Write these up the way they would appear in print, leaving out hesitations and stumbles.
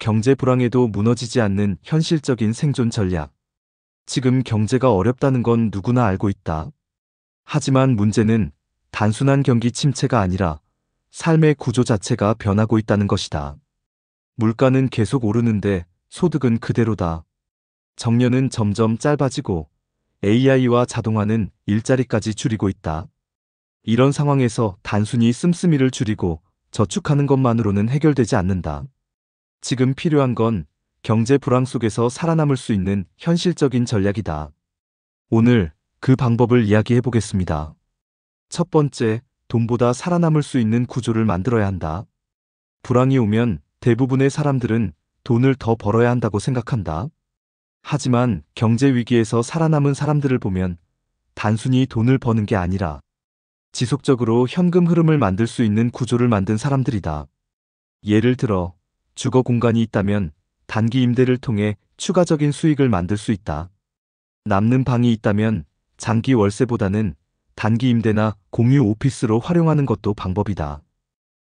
경제 불황에도 무너지지 않는 현실적인 생존 전략. 지금 경제가 어렵다는 건 누구나 알고 있다. 하지만 문제는 단순한 경기 침체가 아니라 삶의 구조 자체가 변하고 있다는 것이다. 물가는 계속 오르는데 소득은 그대로다. 정년은 점점 짧아지고 AI와 자동화는 일자리까지 줄이고 있다. 이런 상황에서 단순히 씀씀이를 줄이고 저축하는 것만으로는 해결되지 않는다. 지금 필요한 건 경제 불황 속에서 살아남을 수 있는 현실적인 전략이다. 오늘 그 방법을 이야기해 보겠습니다. 첫 번째, 돈보다 살아남을 수 있는 구조를 만들어야 한다. 불황이 오면 대부분의 사람들은 돈을 더 벌어야 한다고 생각한다. 하지만 경제 위기에서 살아남은 사람들을 보면 단순히 돈을 버는 게 아니라 지속적으로 현금 흐름을 만들 수 있는 구조를 만든 사람들이다. 예를 들어 주거 공간이 있다면 단기 임대를 통해 추가적인 수익을 만들 수 있다. 남는 방이 있다면 장기 월세보다는 단기 임대나 공유 오피스로 활용하는 것도 방법이다.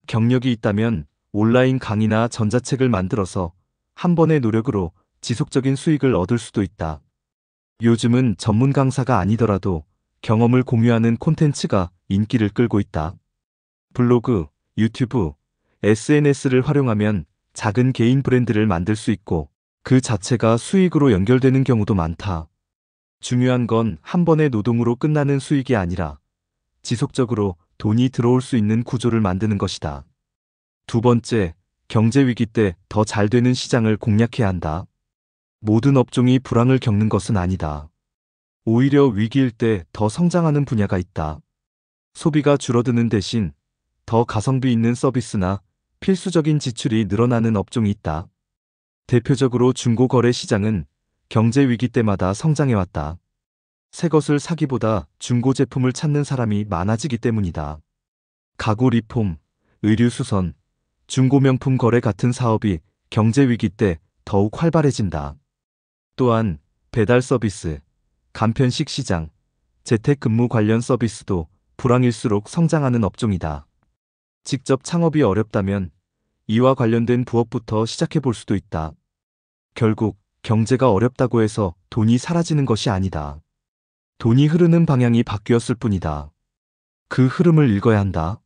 경력이 있다면 온라인 강의나 전자책을 만들어서 한 번의 노력으로 지속적인 수익을 얻을 수도 있다. 요즘은 전문 강사가 아니더라도 경험을 공유하는 콘텐츠가 인기를 끌고 있다. 블로그, 유튜브, SNS를 활용하면 작은 개인 브랜드를 만들 수 있고 그 자체가 수익으로 연결되는 경우도 많다. 중요한 건 한 번의 노동으로 끝나는 수익이 아니라 지속적으로 돈이 들어올 수 있는 구조를 만드는 것이다. 두 번째, 경제 위기 때 더 잘 되는 시장을 공략해야 한다. 모든 업종이 불황을 겪는 것은 아니다. 오히려 위기일 때 더 성장하는 분야가 있다. 소비가 줄어드는 대신 더 가성비 있는 서비스나 필수적인 지출이 늘어나는 업종이 있다. 대표적으로 중고거래 시장은 경제 위기 때마다 성장해왔다. 새 것을 사기보다 중고 제품을 찾는 사람이 많아지기 때문이다. 가구 리폼, 의류 수선, 중고 명품 거래 같은 사업이 경제 위기 때 더욱 활발해진다. 또한 배달 서비스, 간편식 시장, 재택근무 관련 서비스도 불황일수록 성장하는 업종이다. 직접 창업이 어렵다면 이와 관련된 부업부터 시작해 볼 수도 있다. 결국 경제가 어렵다고 해서 돈이 사라지는 것이 아니다. 돈이 흐르는 방향이 바뀌었을 뿐이다. 그 흐름을 읽어야 한다.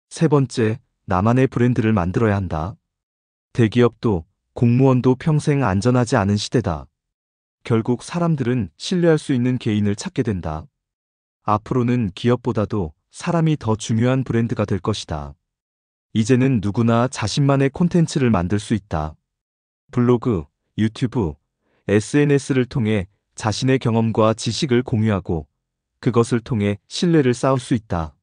세 번째, 나만의 브랜드를 만들어야 한다. 대기업도 공무원도 평생 안전하지 않은 시대다. 결국 사람들은 신뢰할 수 있는 개인을 찾게 된다. 앞으로는 기업보다도 사람이 더 중요한 브랜드가 될 것이다. 이제는 누구나 자신만의 콘텐츠를 만들 수 있다. 블로그, 유튜브, SNS를 통해 자신의 경험과 지식을 공유하고 그것을 통해 신뢰를 쌓을 수 있다.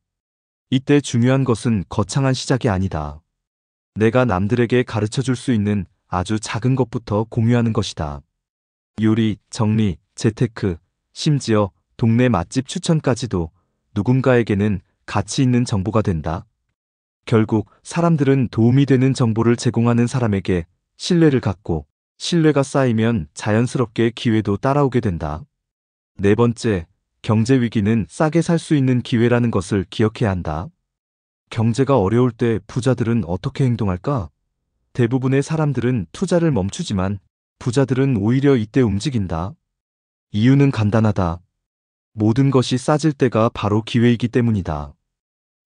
이때 중요한 것은 거창한 시작이 아니다. 내가 남들에게 가르쳐 줄 수 있는 아주 작은 것부터 공유하는 것이다. 요리, 정리, 재테크, 심지어 동네 맛집 추천까지도 누군가에게는 가치 있는 정보가 된다. 결국 사람들은 도움이 되는 정보를 제공하는 사람에게 신뢰를 갖고 신뢰가 쌓이면 자연스럽게 기회도 따라오게 된다. 네 번째, 경제 위기는 싸게 살 수 있는 기회라는 것을 기억해야 한다. 경제가 어려울 때 부자들은 어떻게 행동할까? 대부분의 사람들은 투자를 멈추지만 부자들은 오히려 이때 움직인다. 이유는 간단하다. 모든 것이 싸질 때가 바로 기회이기 때문이다.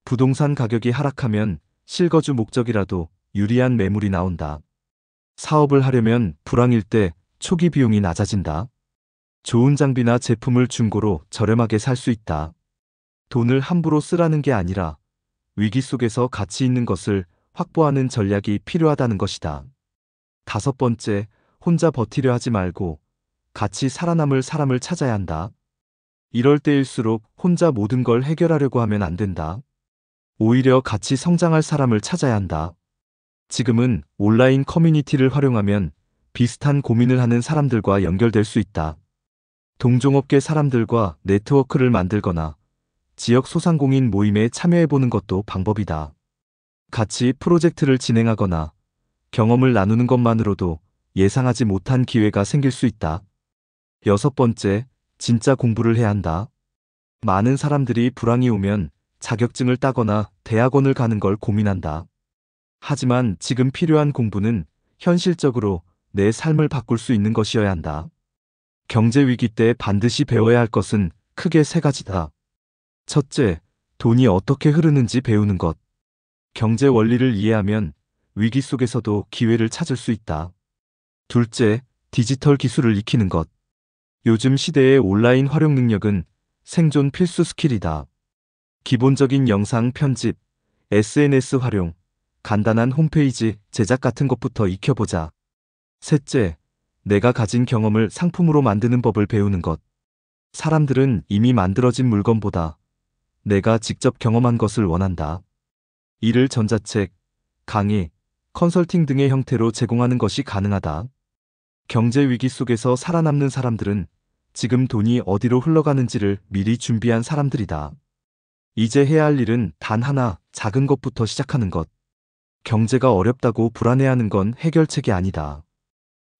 부동산 가격이 하락하면 실거주 목적이라도 유리한 매물이 나온다. 사업을 하려면 불황일 때 초기 비용이 낮아진다. 좋은 장비나 제품을 중고로 저렴하게 살 수 있다. 돈을 함부로 쓰라는 게 아니라 위기 속에서 가치 있는 것을 확보하는 전략이 필요하다는 것이다. 다섯 번째, 혼자 버티려 하지 말고 같이 살아남을 사람을 찾아야 한다. 이럴 때일수록 혼자 모든 걸 해결하려고 하면 안 된다. 오히려 같이 성장할 사람을 찾아야 한다. 지금은 온라인 커뮤니티를 활용하면 비슷한 고민을 하는 사람들과 연결될 수 있다. 동종업계 사람들과 네트워크를 만들거나 지역 소상공인 모임에 참여해보는 것도 방법이다. 같이 프로젝트를 진행하거나 경험을 나누는 것만으로도 예상하지 못한 기회가 생길 수 있다. 여섯 번째, 진짜 공부를 해야 한다. 많은 사람들이 불황이 오면 자격증을 따거나 대학원을 가는 걸 고민한다. 하지만 지금 필요한 공부는 현실적으로 내 삶을 바꿀 수 있는 것이어야 한다. 경제 위기 때 반드시 배워야 할 것은 크게 세 가지다. 첫째, 돈이 어떻게 흐르는지 배우는 것. 경제 원리를 이해하면 위기 속에서도 기회를 찾을 수 있다. 둘째, 디지털 기술을 익히는 것. 요즘 시대의 온라인 활용 능력은 생존 필수 스킬이다. 기본적인 영상 편집, SNS 활용, 간단한 홈페이지 제작 같은 것부터 익혀보자. 셋째, 내가 가진 경험을 상품으로 만드는 법을 배우는 것. 사람들은 이미 만들어진 물건보다 내가 직접 경험한 것을 원한다. 이를 전자책, 강의, 컨설팅 등의 형태로 제공하는 것이 가능하다. 경제 위기 속에서 살아남는 사람들은 지금 돈이 어디로 흘러가는지를 미리 준비한 사람들이다. 이제 해야 할 일은 단 하나, 작은 것부터 시작하는 것. 경제가 어렵다고 불안해하는 건 해결책이 아니다.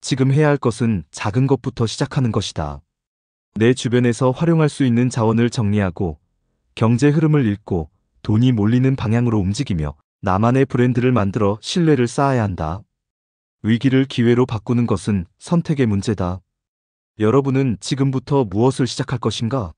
지금 해야 할 것은 작은 것부터 시작하는 것이다. 내 주변에서 활용할 수 있는 자원을 정리하고 경제 흐름을 읽고 돈이 몰리는 방향으로 움직이며 나만의 브랜드를 만들어 신뢰를 쌓아야 한다. 위기를 기회로 바꾸는 것은 선택의 문제다. 여러분은 지금부터 무엇을 시작할 것인가?